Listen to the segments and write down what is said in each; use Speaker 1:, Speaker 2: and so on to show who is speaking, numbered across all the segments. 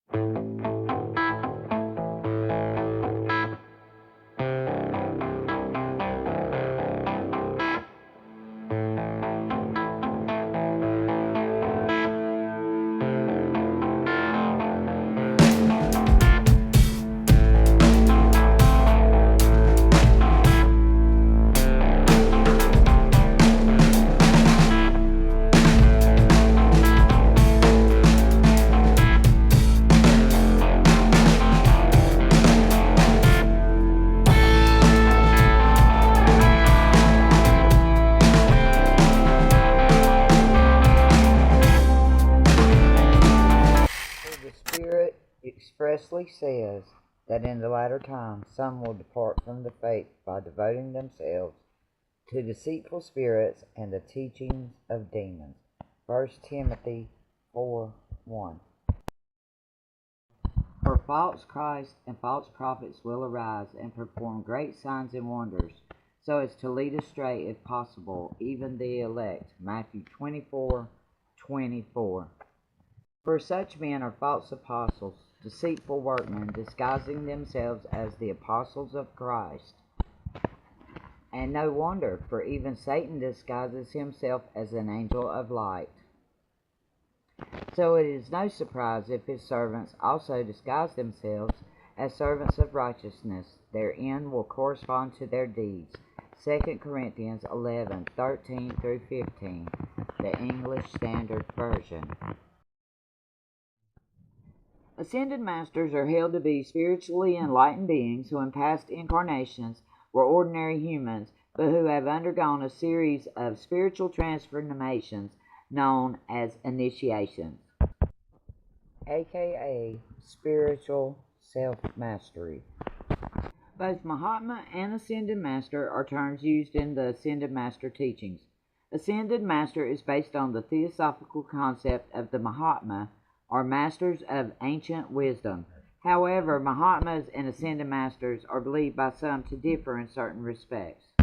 Speaker 1: For the Spirit expressly says that in the latter times some will depart from the faith by devoting themselves to deceitful spirits and the teachings of demons. 1 Timothy 4:1. For false Christs and false prophets will arise and perform great signs and wonders, so as to lead astray, if possible, even the elect. Matthew 24:24. For such men are false apostles, deceitful workmen, disguising themselves as the apostles of Christ. And no wonder, for even Satan disguises himself as an angel of light. So it is no surprise if his servants also disguise themselves as servants of righteousness. Their end will correspond to their deeds. 2 Corinthians 11:13-15, the English Standard Version. Ascended Masters are held to be spiritually enlightened beings who in past incarnations were ordinary humans, but who have undergone a series of spiritual transformations known as initiations, aka spiritual self-mastery. Both Mahatma and Ascended Master are terms used in the Ascended Master teachings. Ascended Master is based on the theosophical concept of the Mahatma, or Masters of Ancient Wisdom. However, Mahatmas and Ascended Masters are believed by some to differ in certain respects.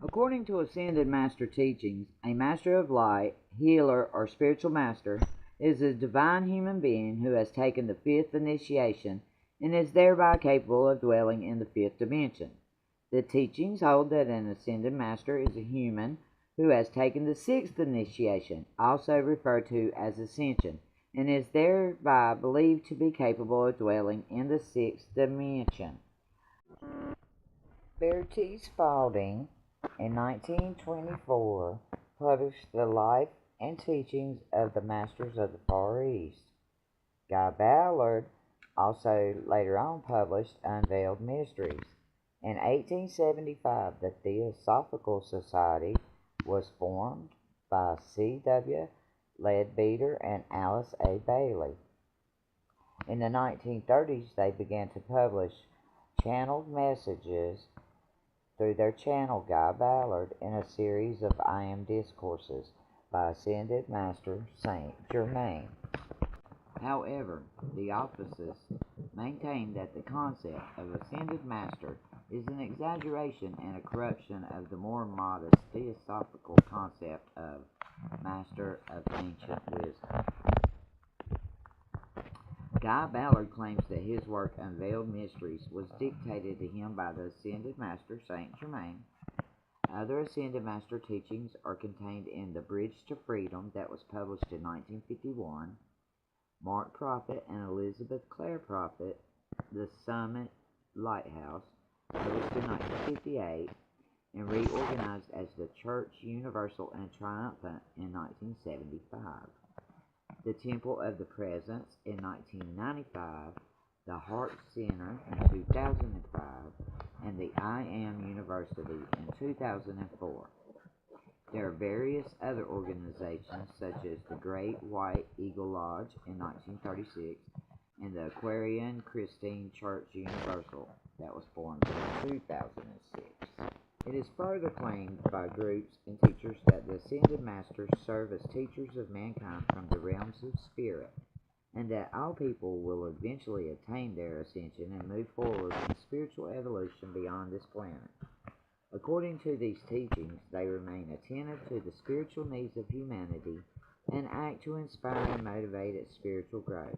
Speaker 1: According to Ascended Master teachings, a Master of Light, Healer, or Spiritual Master is a divine human being who has taken the fifth initiation and is thereby capable of dwelling in the fifth dimension. The teachings hold that an Ascended Master is a human who has taken the sixth initiation, also referred to as Ascension, and is thereby believed to be capable of dwelling in the sixth dimension. Bertie Spalding, in 1924, published the life and teachings of the Masters of the Far East. Guy Ballard also later on published Unveiled Mysteries. In 1875, the Theosophical Society was formed by C.W. Leadbeater and Alice A. Bailey. In the 1930s, they began to publish channeled messages through their channel Guy Ballard in a series of I Am Discourses by Ascended Master Saint Germain. However, the Theosophists maintain that the concept of Ascended Master is an exaggeration and a corruption of the more modest theosophical concept of Master of Ancient Wisdom. Guy Ballard claims that his work Unveiled Mysteries was dictated to him by the Ascended Master Saint Germain. Other Ascended Master teachings are contained in The Bridge to Freedom that was published in 1951, Mark Prophet and Elizabeth Clare Prophet, The Summit Lighthouse, published in 1958, and reorganized as the Church Universal and Triumphant in 1975. The Temple of the Presence in 1995, the Heart Center in 2005, and the I Am University in 2004. There are various other organizations such as the Great White Eagle Lodge in 1936 and the Aquarian Christine Church Universal that was formed in 2006. It is further claimed by groups and teachers that the Ascended Masters serve as teachers of mankind from the realms of spirit, and that all people will eventually attain their ascension and move forward in spiritual evolution beyond this planet. According to these teachings, they remain attentive to the spiritual needs of humanity and act to inspire and motivate its spiritual growth.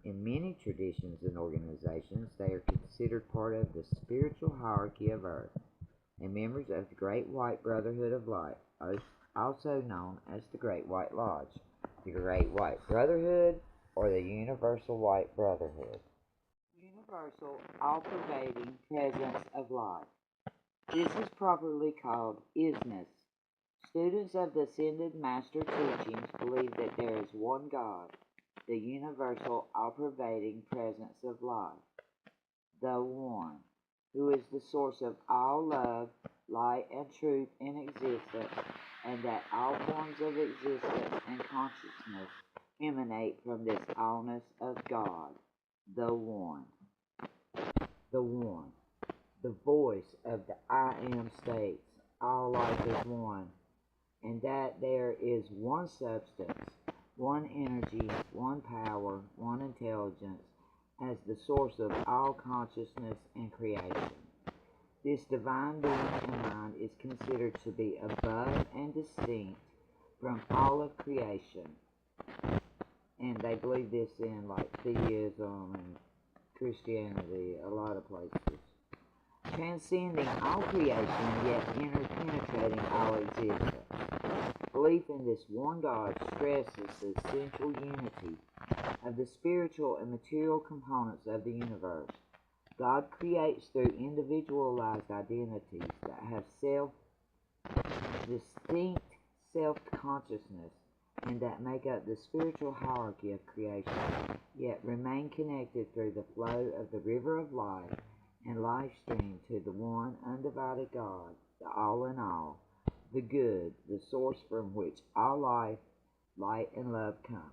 Speaker 1: In many traditions and organizations, they are considered part of the spiritual hierarchy of Earth and members of the Great White Brotherhood of Light, also known as the Great White Lodge, the Great White Brotherhood, or the Universal White Brotherhood. Universal, all-pervading presence of light. This is properly called isness. Students of the Ascended Master teachings believe that there is one God, the universal, all-pervading presence of life, the One, who is the source of all love, light, and truth in existence, and that all forms of existence and consciousness emanate from this allness of God, the One. The One, the voice of the I Am states, all life is one, and that there is one substance, one energy, one power, one intelligence, as the source of all consciousness and creation. This divine being and mind is considered to be above and distinct from all of creation. And they believe this in like theism and Christianity, a lot of places. Transcending all creation, yet penetrating all existence. Belief in this one God stresses the essential unity of the spiritual and material components of the universe. God creates through individualized identities that have distinct self-consciousness and that make up the spiritual hierarchy of creation, yet remain connected through the flow of the river of life and life stream to the one undivided God, the all in all, the good, the source from which all life, light, and love come.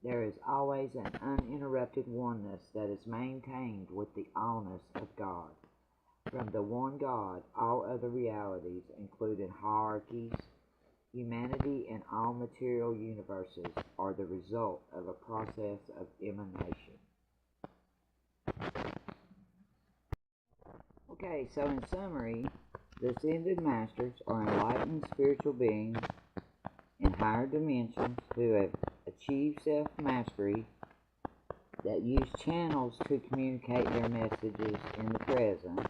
Speaker 1: There is always an uninterrupted oneness that is maintained with the allness of God. From the one God, all other realities, including hierarchies, humanity, and all material universes, are the result of a process of emanation. Okay, so in summary, the Ascended Masters are enlightened spiritual beings in higher dimensions who have achieved self-mastery that use channels to communicate their messages in the present.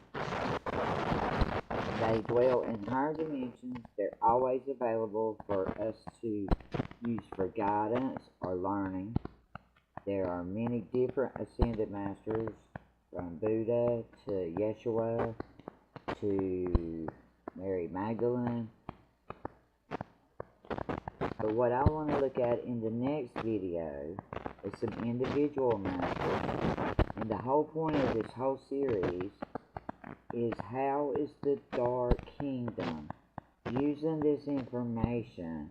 Speaker 1: They dwell in higher dimensions. They're always available for us to use for guidance or learning. There are many different Ascended Masters, from Buddha to Yeshua to Mary Magdalene. But what I want to look at in the next video is some individual masters. And the whole point of this whole series is how is the Dark Kingdom using this information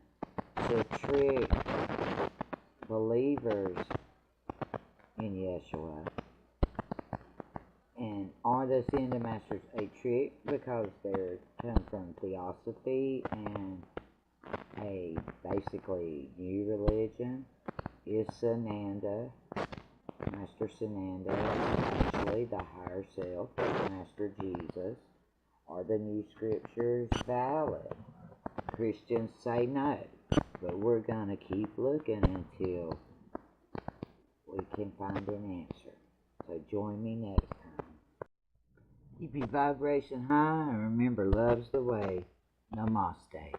Speaker 1: to trick believers in Yeshua. And are the Ascended Masters a trick because they come from theosophy and a basically new religion? Is Sananda, Master Sananda, actually the higher self of Master Jesus? Are the new scriptures valid? Christians say no, but we're going to keep looking until we can find an answer. So join me next time. Keep your vibration high and remember, love's the way. Namaste.